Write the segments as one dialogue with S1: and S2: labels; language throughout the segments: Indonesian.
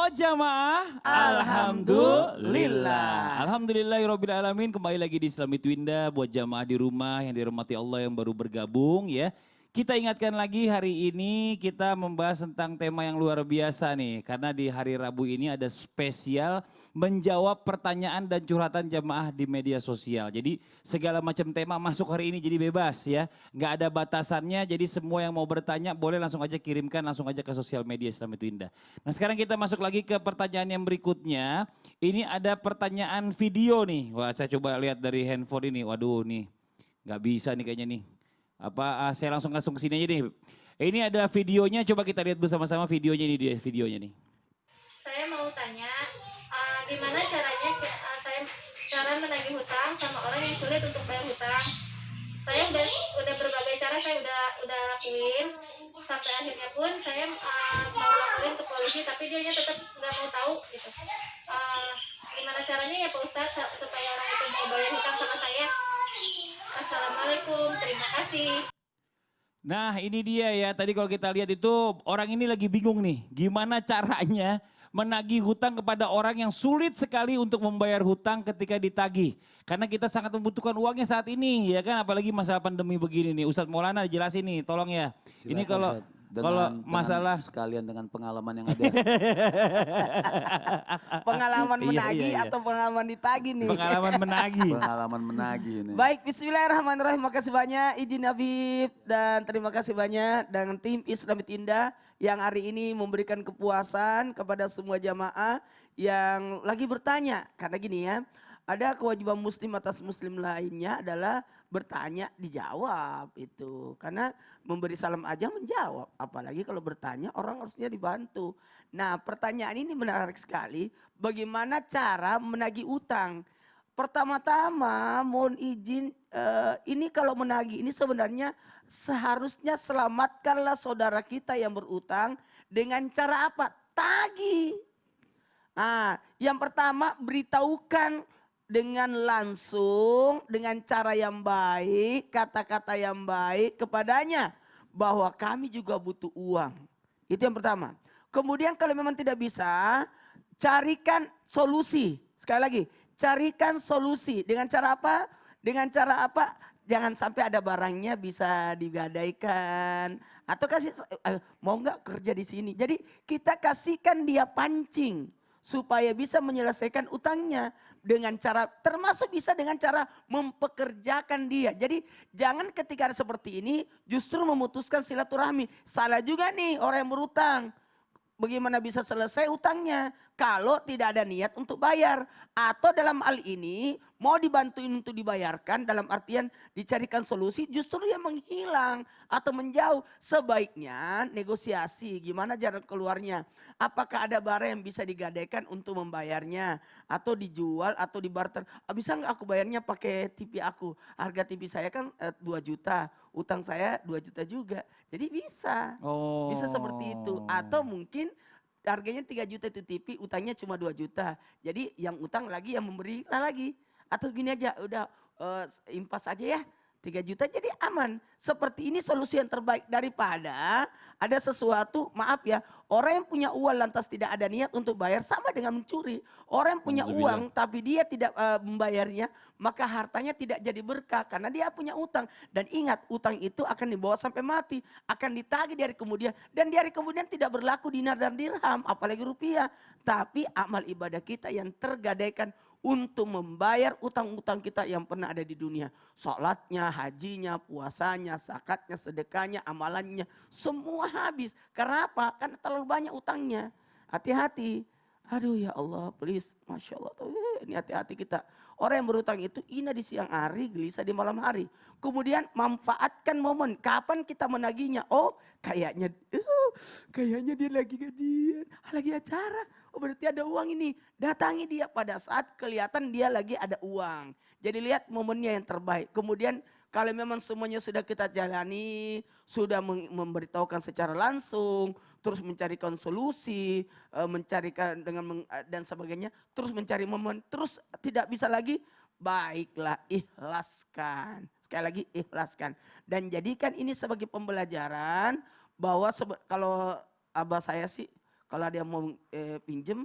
S1: Oh jamaah,
S2: Alhamdulillah.
S1: Alhamdulillahirabbil alamin. Kembali lagi di Islami Twinda buat jamaah di rumah yang dirahmati Allah yang baru bergabung ya. Kita ingatkan lagi hari ini kita membahas tentang tema yang luar biasa nih. Karena di hari Rabu ini ada spesial menjawab pertanyaan dan curhatan jamaah di media sosial. Jadi segala macam tema masuk hari ini jadi bebas ya. Nggak ada batasannya, jadi semua yang mau bertanya boleh langsung aja kirimkan langsung aja ke sosial media Islami Twinda. Nah sekarang kita masuk lagi ke pertanyaan yang berikutnya. Ini ada pertanyaan video nih. Wah saya coba lihat dari handphone ini. Waduh nih nggak bisa nih kayaknya nih. Saya langsung ke sini aja deh. Ini ada videonya, coba kita lihat bersama-sama videonya ini dia videonya nih.
S3: Saya mau tanya, gimana caranya saya cara menagih hutang sama orang yang sulit untuk bayar hutang. Saya udah berbagai cara saya udah lakuin sampai akhirnya pun saya mau laporin ke polisi tapi dia tetap nggak mau tahu gitu. Gimana caranya ya Pak Ustadz supaya orang itu mau bayar hutang sama saya? Assalamualaikum, terima kasih.
S1: Nah ini dia ya, tadi kalau kita lihat itu orang ini lagi bingung nih. Gimana caranya menagih hutang kepada orang yang sulit sekali untuk membayar hutang ketika ditagih. Karena kita sangat membutuhkan uangnya saat ini ya kan, apalagi masalah pandemi begini nih. Ustadz Maulana jelasin nih, tolong ya.
S2: Silakan,
S1: Ini kalau masalah
S2: sekalian dengan pengalaman yang ada.
S4: Pengalaman menagih
S1: Iya.
S4: atau pengalaman ditagih nih.
S1: Pengalaman menagih.
S2: Pengalaman menagih ini.
S4: Baik, bismillahirrahmanirrahim. Makasih banyak izin Habib dan terima kasih banyak dengan tim Islami Twinda yang hari ini memberikan kepuasan kepada semua jamaah yang lagi bertanya. Karena gini ya, ada kewajiban muslim atas muslim lainnya adalah bertanya dijawab itu. Karena memberi salam aja menjawab. Apalagi kalau bertanya orang harusnya dibantu. Nah pertanyaan ini menarik sekali. Bagaimana cara menagih utang? Pertama-tama mohon izin ini kalau menagih ini sebenarnya seharusnya selamatkanlah saudara kita yang berutang dengan cara apa? Tagih. Nah, yang pertama beritahukan dengan langsung, dengan cara yang baik, kata-kata yang baik kepadanya bahwa kami juga butuh uang. Itu yang pertama. Kemudian kalau memang tidak bisa, carikan solusi. Sekali lagi, carikan solusi. Dengan cara apa? Dengan cara apa? Jangan sampai ada barangnya bisa digadaikan. Atau kasih, mau nggak kerja di sini. Jadi kita kasihkan dia pancing supaya bisa menyelesaikan utangnya dengan cara, termasuk bisa dengan cara mempekerjakan dia. Jadi jangan ketika ada seperti ini justru memutuskan silaturahmi. Salah juga nih orang yang berutang. Bagaimana bisa selesai utangnya kalau tidak ada niat untuk bayar. Atau dalam hal ini mau dibantuin untuk dibayarkan dalam artian dicarikan solusi justru dia menghilang atau menjauh. Sebaiknya negosiasi gimana jalan keluarnya. Apakah ada barang yang bisa digadaikan untuk membayarnya atau dijual atau dibarter. Bisa nggak aku bayarnya pakai TV aku. Harga TV saya kan 2 juta, utang saya 2 juta juga. Jadi bisa.
S1: Oh.
S4: Bisa seperti itu. Atau mungkin harganya 3 juta itu TV, utangnya cuma 2 juta. Jadi yang utang lagi yang memberi lagi. Atau gini aja, udah impas aja ya 3 juta jadi aman. Seperti ini solusi yang terbaik daripada ada sesuatu, maaf ya, orang yang punya uang lantas tidak ada niat untuk bayar sama dengan mencuri. Orang yang punya uang tapi dia tidak membayarnya, maka hartanya tidak jadi berkah karena dia punya utang. Dan ingat, utang itu akan dibawa sampai mati, akan ditagih di hari kemudian. Dan di hari kemudian tidak berlaku dinar dan dirham, apalagi rupiah. Tapi amal ibadah kita yang tergadaikan untuk membayar utang-utang kita yang pernah ada di dunia. Salatnya, hajinya, puasanya, zakatnya, sedekahnya, amalannya, semua habis. Karena apa? Karena terlalu banyak utangnya. Hati-hati. Aduh ya Allah, please. Masya Allah. Ini hati-hati kita. Orang yang berutang itu ina di siang hari, gelisah di malam hari. Kemudian manfaatkan momen. Kapan kita menagihnya? Oh kayaknya dia lagi gajian, lagi acara. Oh berarti ada uang ini. Datangi dia pada saat kelihatan dia lagi ada uang. Jadi lihat momennya yang terbaik. Kemudian kalau memang semuanya sudah kita jalani, sudah memberitahukan secara langsung, terus mencarikan solusi, mencarikan dan sebagainya, terus mencari momen, terus tidak bisa lagi, baiklah ikhlaskan. Sekali lagi ikhlaskan. Dan jadikan ini sebagai pembelajaran bahwa kalau abah saya sih, kalau ada yang mau pinjem,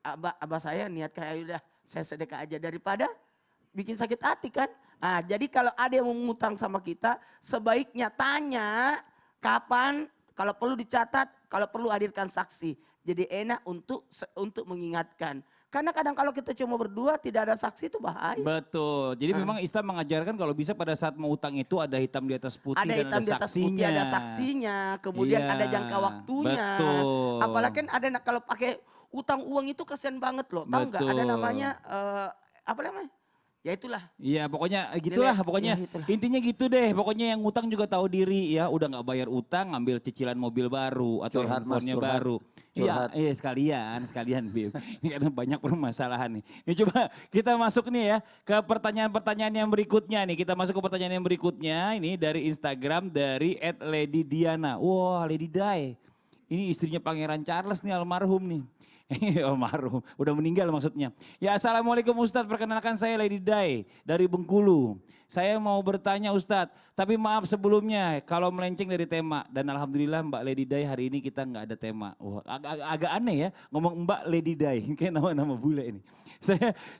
S4: abah saya niat kayak udah saya sedekah aja daripada bikin sakit hati kan. Nah, jadi kalau ada yang mau ngutang sama kita, sebaiknya tanya kapan, kalau perlu dicatat, kalau perlu hadirkan saksi. Jadi enak untuk mengingatkan. Karena kadang kalau kita cuma berdua tidak ada saksi itu bahaya.
S1: Betul. Jadi memang Islam mengajarkan kalau bisa pada saat mau utang itu ada hitam di atas putih
S4: Ada
S1: dan
S4: hitam
S1: ada
S4: di atas putih,
S1: saksinya.
S4: ada saksinya, kemudian
S1: Iya,
S4: ada jangka waktunya.
S1: betul.
S4: Apalagi kan ada kalau pakai utang uang itu kasihan banget loh. Tahu nggak? Ada
S1: Betul.
S4: namanya apa namanya? Ya itulah.
S1: Iya pokoknya gitulah pokoknya
S4: ya, itulah.
S1: intinya gitu deh pokoknya yang utang juga tahu diri ya udah nggak bayar utang ngambil cicilan mobil baru atau
S2: Curhat, Mas,
S1: handphonenya
S2: curhat.
S1: baru.
S2: Curhat.
S1: Iya sekalian Bib. Ini karena banyak permasalahan nih. Ini coba kita masuk nih ya ke pertanyaan-pertanyaan yang berikutnya nih. Kita masuk ke pertanyaan yang berikutnya ini dari Instagram dari @ladydiana. Wah Lady Di. Ini istrinya Pangeran Charles nih almarhum nih. Almarhum, udah meninggal maksudnya. Ya assalamualaikum Ustadz, perkenalkan saya Lady Dai dari Bengkulu. Saya mau bertanya Ustadz, tapi maaf sebelumnya kalau melenceng dari tema. Dan alhamdulillah Mbak Lady Dai hari ini kita nggak ada tema. Wah, agak aneh ya ngomong Mbak Lady Dai, kayak nama-nama bule ini.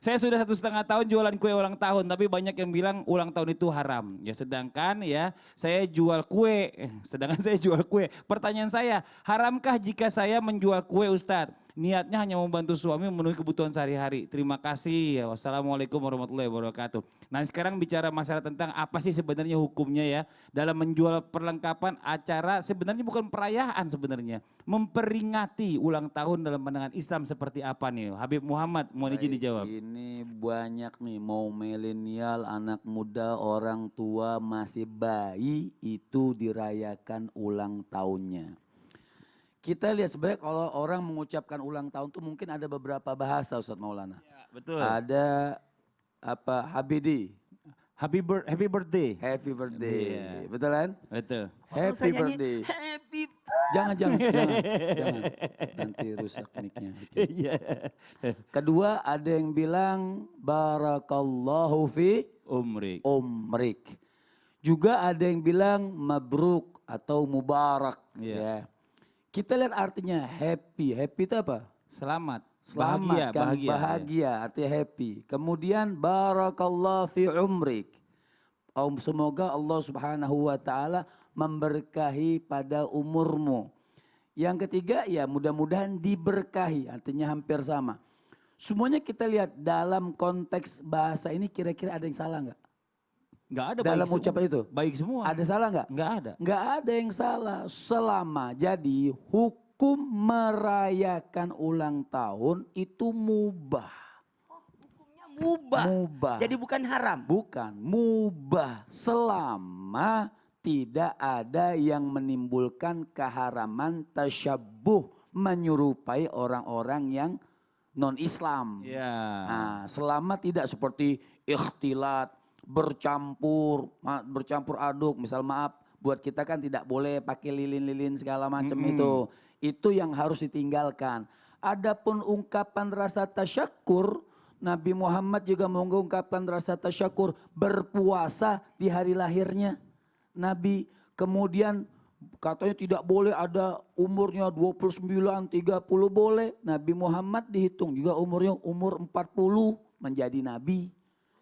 S1: Saya sudah 1,5 tahun jualan kue ulang tahun, tapi banyak yang bilang ulang tahun itu haram. Ya sedangkan ya saya jual kue, Pertanyaan saya, haramkah jika saya menjual kue Ustadz? Niatnya hanya membantu suami memenuhi kebutuhan sehari-hari. Terima kasih. Ya, wassalamualaikum warahmatullahi wabarakatuh. Nah sekarang bicara masalah tentang apa sih sebenarnya hukumnya ya. Dalam menjual perlengkapan acara sebenarnya bukan perayaan sebenarnya. Memperingati ulang tahun dalam pandangan Islam seperti apa nih? Habib Muhammad, mohon izin dijawab.
S2: Ini banyak nih, mau milenial, anak muda, orang tua, masih bayi itu dirayakan ulang tahunnya. Kita lihat sebenarnya kalau orang mengucapkan ulang tahun tuh mungkin ada beberapa bahasa Ustadz Maulana.
S1: Ya, betul.
S2: Ada apa Habidi,
S1: Happy birthday.
S2: happy birthday,
S1: Iya.
S2: betul kan?
S1: Betul.
S2: Happy
S4: Saya nyanyi,
S2: birthday.
S4: Happy
S2: Jangan, nanti rusak mic-nya.
S1: Iya.
S2: Kedua ada yang bilang barakallahu fi
S1: Umri.
S2: umrik. Juga ada yang bilang mabruk atau mubarak.
S1: Iya.
S2: Ya. Kita lihat artinya happy. Happy itu apa?
S1: Selamat.
S2: Selamat kan,
S1: bahagia.
S2: bahagia artinya happy. Kemudian barakallahu fi umrik. Semoga Allah Subhanahu wa taala memberkahi pada umurmu. Yang ketiga ya mudah-mudahan diberkahi, artinya hampir sama. Semuanya kita lihat dalam konteks bahasa ini kira-kira ada yang salah nggak?
S1: Nggak ada
S2: Dalam
S1: baik
S2: ucapan
S1: semua.
S2: itu.
S1: Baik semua.
S2: Ada salah nggak?
S1: Nggak ada.
S2: Nggak ada yang salah selama jadi hukum merayakan ulang tahun itu mubah.
S4: hukumnya mubah.
S2: Mubah.
S4: Jadi bukan haram.
S2: Bukan, mubah selama tidak ada yang menimbulkan keharaman tasyabbuh menyerupai orang-orang yang non-Islam.
S1: Iya.
S2: Nah, selama tidak seperti ikhtilat, bercampur aduk, misal maaf buat kita kan tidak boleh pakai lilin-lilin segala macam itu yang harus ditinggalkan. Adapun ungkapan rasa tasyakur, Nabi Muhammad juga mengungkapkan rasa tasyakur berpuasa di hari lahirnya Nabi. Kemudian katanya tidak boleh ada umurnya 29, 30 boleh. Nabi Muhammad dihitung juga umurnya umur 40 menjadi Nabi.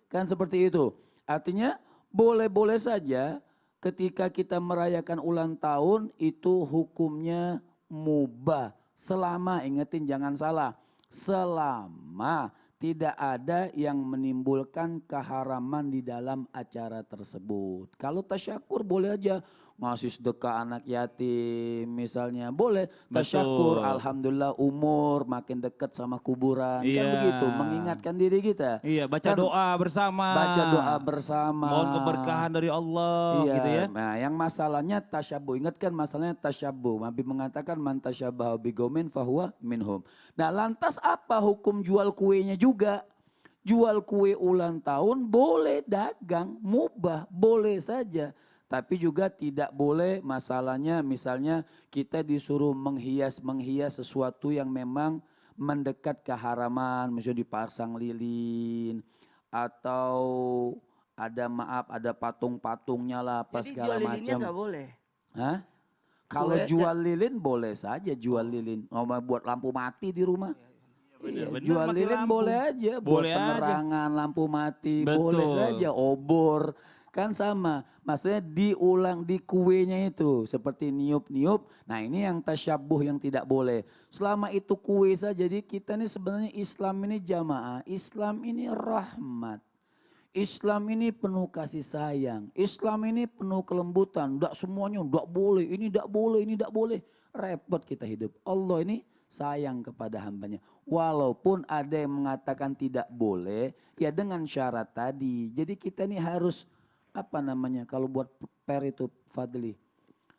S2: Kan seperti itu. Artinya boleh-boleh saja ketika kita merayakan ulang tahun itu hukumnya mubah. Selama, ingetin jangan salah, selama tidak ada yang menimbulkan keharaman di dalam acara tersebut. Kalau tasyakur boleh aja, ngasih sedekah anak yatim misalnya boleh. Tasyakur alhamdulillah umur makin dekat sama kuburan. Kan
S1: Iya.
S2: begitu, mengingatkan diri kita.
S1: Iya, baca
S2: Kan
S1: doa bersama.
S2: baca doa bersama.
S1: Mohon keberkahan dari Allah
S2: Iya,
S1: gitu ya.
S2: nah yang masalahnya tasyabuh. Ingat kan masalahnya tasyabuh. Nabi mengatakan man tasyabaha biqaumin fahuwa minhum. Nah lantas apa hukum jual kuenya juga? Jual kue ulang tahun boleh, dagang, mubah, boleh saja. Tapi juga tidak boleh masalahnya misalnya kita disuruh menghias sesuatu yang memang mendekat keharaman. Misalnya dipasang lilin atau ada patung-patungnya lah apa
S4: Jadi
S2: segala
S4: jual lilinnya
S2: macam.
S4: nggak boleh.
S2: Hah? Kalau
S4: Kue,
S2: jual lilin boleh saja jual lilin. Mau buat lampu mati di rumah. Iya,
S1: benar,
S2: jual
S1: pakai
S2: lilin
S1: lampu.
S2: boleh aja, buat
S1: Boleh aja.
S2: penerangan lampu mati,
S1: Betul.
S2: boleh saja, obor, kan sama. Maksudnya diulang di kuenya itu, seperti niup-niup. Nah ini yang tasyabuh yang tidak boleh. Selama itu kue saja, jadi kita ini sebenarnya Islam ini jamaah, Islam ini rahmat. Islam ini penuh kasih sayang. Islam ini penuh kelembutan. Tidak semuanya, tidak boleh, ini tidak boleh, ini tidak boleh. Repot kita hidup. Allah ini sayang kepada hambanya. Walaupun ada yang mengatakan tidak boleh, ya dengan syarat tadi. Jadi kita ini harus, apa namanya, kalau buat per itu Fadli.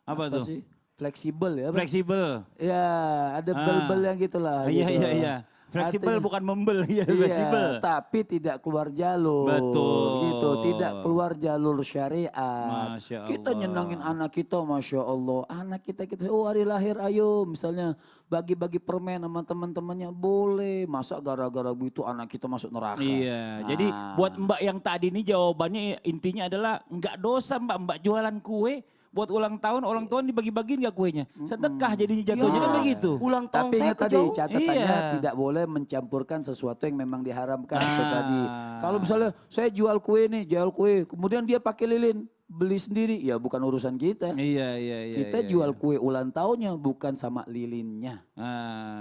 S1: Apa tuh?
S2: sih? Fleksibel ya.
S1: Fleksibel.
S2: Ya ada bel-bel yang gitulah.
S1: Iya,
S2: gitu.
S1: iya. Fleksibel
S2: Artinya-
S1: bukan membel, ya
S2: Iya,
S1: fleksibel.
S2: tapi tidak keluar jalur.
S1: Betul.
S2: Gitu, tidak keluar jalur syariat.
S1: Masya
S2: Kita
S1: Allah.
S2: nyenangin anak kita, Masya Allah. Anak kita, oh hari lahir ayo misalnya bagi-bagi permen sama teman-temannya boleh. Masa gara-gara begitu anak kita masuk neraka.
S1: Iya,
S2: Nah,
S1: jadi buat Mbak yang tadi ini jawabannya intinya adalah nggak dosa Mbak jualan kue. Buat ulang tahun dibagi-bagiin gak kuenya? Sedekah jadinya jatuhnya kan
S4: Ya.
S1: begitu.
S4: Ulang tahun
S2: Tapi
S4: saya
S2: ingat tadi
S4: kejauhan.
S2: catatannya
S1: Iya.
S2: tidak boleh mencampurkan sesuatu yang memang diharamkan itu
S1: Ah.
S2: tadi. Kalau misalnya saya jual kue nih, jual kue, kemudian dia pakai lilin, beli sendiri, ya bukan urusan kita.
S1: Iya.
S2: Kita
S1: iya,
S2: jual
S1: iya.
S2: kue ulang tahunnya bukan sama lilinnya.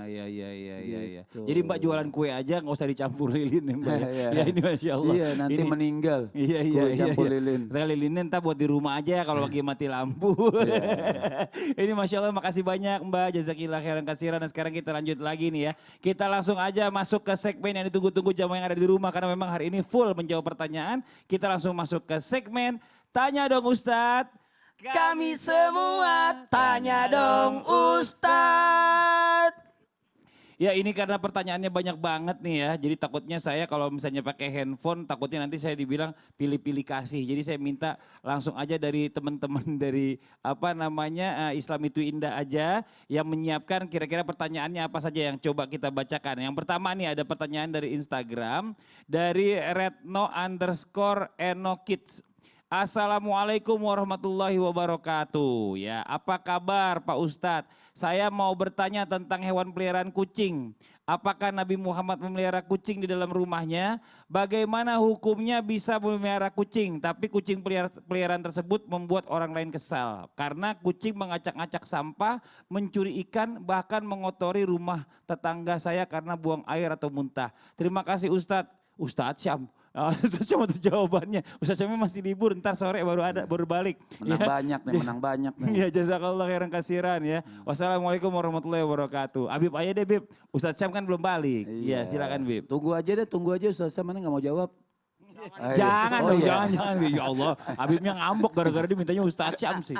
S1: Iya.
S2: Gitu.
S1: Jadi Mbak jualan kue aja nggak usah dicampur lilin ya Mbak.
S2: Iya.
S1: Ya ini Masya Allah.
S2: Iya nanti
S1: Ini-
S2: meninggal.
S1: Iya.
S2: Kue campur lilin.
S1: Kita lilinnya ntar buat di rumah aja kalau lagi mati lampu.
S2: Iya.
S1: Ini Masya Allah makasih banyak Mbak. Jazakillah khairan kasiran. Dan sekarang kita lanjut lagi nih ya. Kita langsung aja masuk ke segmen yang ditunggu-tunggu jamaah yang ada di rumah. Karena memang hari ini full menjawab pertanyaan. Kita langsung masuk ke segmen Tanya Dong Ustadz.
S4: Kami semua tanya dong Ustadz.
S1: Ya ini karena pertanyaannya banyak banget nih ya. Jadi takutnya saya kalau misalnya pakai handphone takutnya nanti saya dibilang pilih-pilih kasih. Jadi saya minta langsung aja dari teman-teman dari apa namanya Islam itu Indah aja yang menyiapkan kira-kira pertanyaannya apa saja yang coba kita bacakan. Yang pertama nih ada pertanyaan dari Instagram dari Retno_Enokids. Assalamualaikum warahmatullahi wabarakatuh. Ya, apa kabar Pak Ustadz? Saya mau bertanya tentang hewan peliharaan kucing. Apakah Nabi Muhammad memelihara kucing di dalam rumahnya? Bagaimana hukumnya bisa memelihara kucing? Tapi kucing peliharaan tersebut membuat orang lain kesal. Karena kucing mengacak-acak sampah, mencuri ikan, bahkan mengotori rumah tetangga saya karena buang air atau muntah. Terima kasih Ustadz. Ustadz Syam. Ustadz Syam itu jawabannya. Ustadz Syam masih libur, ntar sore baru balik.
S2: Menang banyak nih, menang banyak nih.
S1: Ya jazakallah khairan kasiran ya. Wassalamualaikum warahmatullahi wabarakatuh. Habib aja deh Bib. Ustadz Syam kan belum balik. Iya silakan Bib.
S2: Tunggu aja Ustaz Sam mana nggak mau jawab. Ayo.
S1: Jangan
S2: Oh,
S1: dong,
S2: iya.
S1: jangan Bib. Ya Allah, Habibnya ngambek gara-gara dia mintanya Ustadz Syam sih.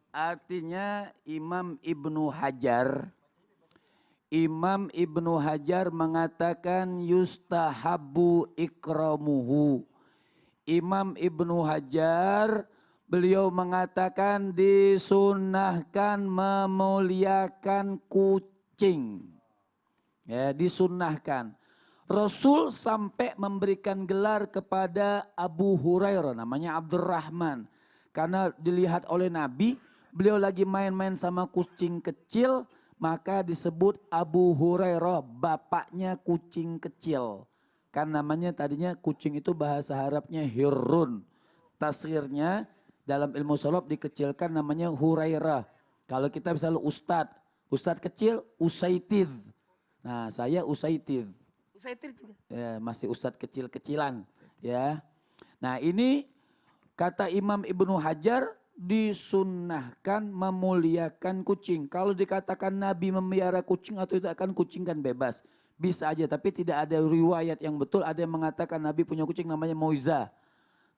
S2: Artinya Imam Ibnu Hajar mengatakan yustahabu ikramuhu. Imam Ibnu Hajar beliau mengatakan disunnahkan memuliakan kucing. Ya, disunnahkan. Rasul sampai memberikan gelar kepada Abu Hurairah namanya Abdurrahman. Karena dilihat oleh Nabi, beliau lagi main-main sama kucing kecil, maka disebut Abu Hurairah, bapaknya kucing kecil. Kan namanya tadinya kucing itu bahasa Arabnya hirun. Tasghirnya dalam ilmu sholab dikecilkan namanya Hurairah. Kalau kita misalnya Ustadz kecil Usaitid. Nah saya Usaitid.
S4: Usaitir juga.
S2: Ya, masih Ustadz kecil-kecilan. Ya. Nah ini kata Imam Ibnu Hajar, disunnahkan memuliakan kucing. Kalau dikatakan Nabi memelihara kucing atau tidak akan kucing kan bebas. Bisa aja tapi tidak ada riwayat yang betul. Ada yang mengatakan Nabi punya kucing namanya Moiza.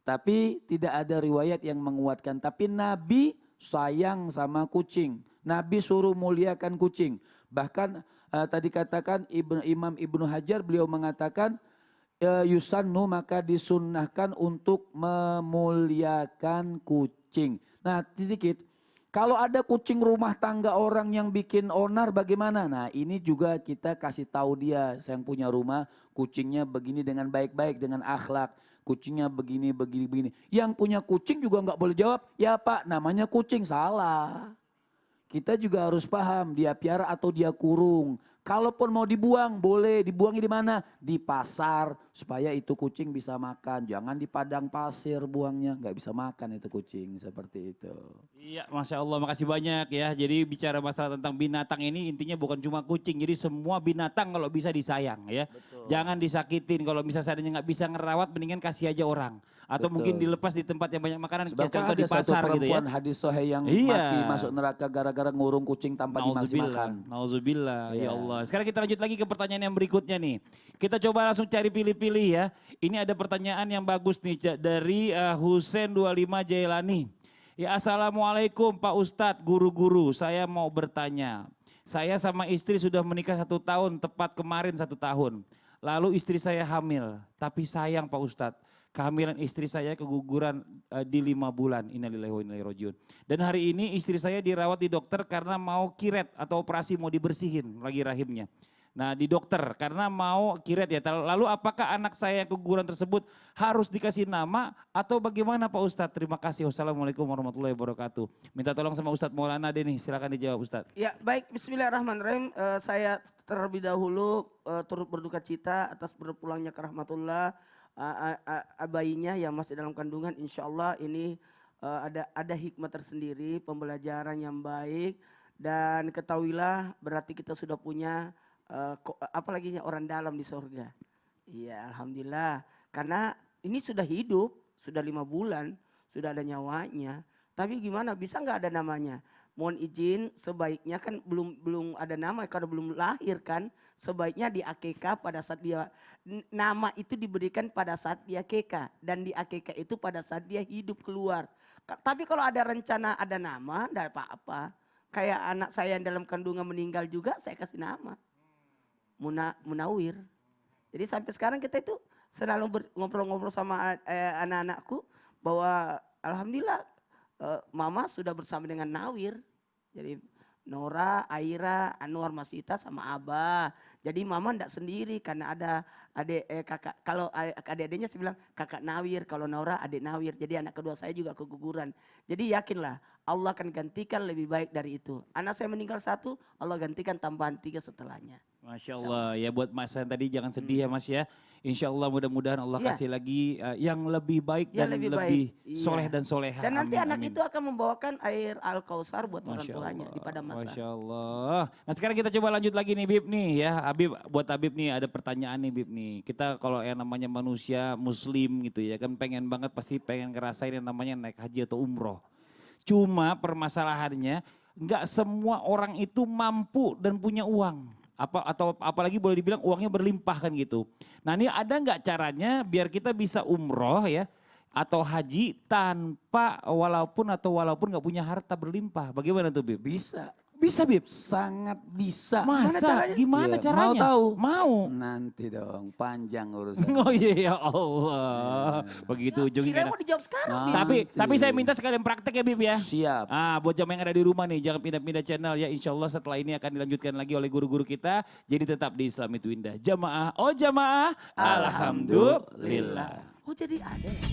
S2: Tapi tidak ada riwayat yang menguatkan. Tapi Nabi sayang sama kucing. Nabi suruh muliakan kucing. Bahkan tadi katakan Imam Ibnu Hajar beliau mengatakan yusannu maka disunnahkan untuk memuliakan kucing. Nah sedikit, Kalau ada kucing rumah tangga orang yang bikin onar bagaimana? Nah ini juga kita kasih tahu dia yang punya rumah kucingnya begini dengan baik-baik dengan akhlak. Kucingnya begini, begini, begini. Yang punya kucing juga nggak boleh jawab, ya Pak namanya kucing, salah. Kita juga harus paham dia piara atau dia kurung. Kalaupun mau dibuang boleh, dibuangnya di mana? Di pasar supaya itu kucing bisa makan. Jangan di padang pasir buangnya, nggak bisa makan itu kucing seperti itu.
S1: Iya, Masya Allah, makasih banyak ya. Jadi bicara masalah tentang binatang ini intinya bukan cuma kucing. Jadi semua binatang kalau bisa disayang ya. Jangan disakitin, kalau misalnya seadanya nggak bisa ngerawat mendingan kasih aja orang. Atau
S2: Betul.
S1: mungkin dilepas di tempat yang banyak makanan,
S2: Sebab kan
S1: contoh
S2: ada
S1: di
S2: satu
S1: pasar gitu ya.
S2: perempuan hadis sahih yang
S1: Iya.
S2: mati masuk neraka gara-gara ngurung kucing tanpa dikasih makan.
S1: Nauzubillah, ya
S2: Iya.
S1: Allah. Sekarang kita lanjut lagi ke pertanyaan yang berikutnya nih. Kita coba langsung cari pilih-pilih ya. Ini ada pertanyaan yang bagus nih dari Husen 25 Jailani. Ya Assalamualaikum Pak Ustadz, guru-guru. Saya mau bertanya. Saya sama istri sudah menikah 1 tahun, tepat kemarin 1 tahun. Lalu istri saya hamil, tapi sayang Pak Ustadz. Kehamilan istri saya keguguran di 5 bulan. Innalillahi wa inna ilaihi rajiun. Dan hari ini istri saya dirawat di dokter karena mau kiret atau operasi mau dibersihin lagi rahimnya. Nah di dokter karena mau kiret ya. Lalu apakah anak saya yang keguguran tersebut harus dikasih nama atau bagaimana Pak Ustadz? Terima kasih. Wassalamualaikum warahmatullahi wabarakatuh. Minta tolong sama Ustadz Maulana deh nih, silakan dijawab Ustadz.
S4: Ya baik, bismillahirrahmanirrahim. Saya terlebih dahulu turut berduka cita atas berpulangnya ke rahmatullah bayinya yang masih dalam kandungan. Insya Allah ini ada hikmah tersendiri, pembelajaran yang baik. Dan ketahuilah berarti kita sudah punya apalagi orang dalam di surga. Iya alhamdulillah. Karena ini sudah hidup, sudah 5 bulan, sudah ada nyawanya. Tapi gimana bisa nggak ada namanya? Mohon izin sebaiknya kan belum ada nama karena belum lahir kan. Sebaiknya di akikah pada saat dia nama itu diberikan pada saat dia akikah dan di akikah itu pada saat dia hidup keluar. Tapi kalau ada rencana ada nama enggak apa-apa. Kayak anak saya yang dalam kandungan meninggal juga saya kasih nama. Munawir. Jadi sampai sekarang kita itu selalu ngobrol-ngobrol sama anak-anakku bahwa alhamdulillah Mama sudah bersama dengan Nawir. Jadi Nora, Aira, Anwar Masita sama Abah. Jadi Mama enggak sendiri karena ada kakak. Kalau adik-adiknya saya bilang kakak Nawir, kalau Nora adik Nawir. Jadi anak kedua saya juga keguguran. Jadi yakinlah Allah akan gantikan lebih baik dari itu. Anak saya meninggal 1, Allah gantikan tambahan 3 setelahnya.
S1: Masya Allah ya buat Mas San tadi jangan sedih ya Mas ya. Insya Allah mudah-mudahan Allah
S4: Iya.
S1: kasih lagi yang lebih baik
S4: Ya,
S1: dan
S4: lebih
S1: lebih
S4: baik. Iya.
S1: soleh dan soleha.
S4: Dan nanti
S1: Amin,
S4: anak
S1: amin.
S4: itu akan membawakan air Al-Kausar buat orang
S1: Masya
S4: tuanya
S1: Allah,
S4: di pada masa.
S1: Masya Allah. Nah sekarang kita coba lanjut lagi nih Bib nih ya. Habib, buat Habib nih ada pertanyaan nih Bib nih. Kita kalau yang namanya manusia muslim gitu ya kan pengen banget pasti pengen ngerasain yang namanya naik haji atau umroh. Cuma permasalahannya nggak semua orang itu mampu dan punya uang. Atau apalagi boleh dibilang uangnya berlimpah kan gitu. Nah ini ada nggak caranya biar kita bisa umroh ya atau haji tanpa walaupun nggak punya harta berlimpah. Bagaimana tuh Bib?
S2: Bisa,
S1: Bisa Bib?
S2: sangat bisa.
S1: Masa? Gimana
S2: Iya,
S1: caranya?
S2: mau tahu?
S1: Mau.
S2: Nanti dong, panjang urusan.
S1: Oh iya ya Allah. Begitu ujungnya.
S4: Kira mau dijawab sekarang.
S2: Nah.
S4: Bib.
S1: Tapi saya minta sekalian praktek ya Bib ya.
S2: Siap.
S1: Buat jamaah yang ada di rumah nih, jangan pindah-pindah channel ya. Insya Allah setelah ini akan dilanjutkan lagi oleh guru-guru kita. Jadi tetap di Islam itu indah. Jamaah, oh jamaah. Alhamdulillah.
S4: Oh jadi ada ya?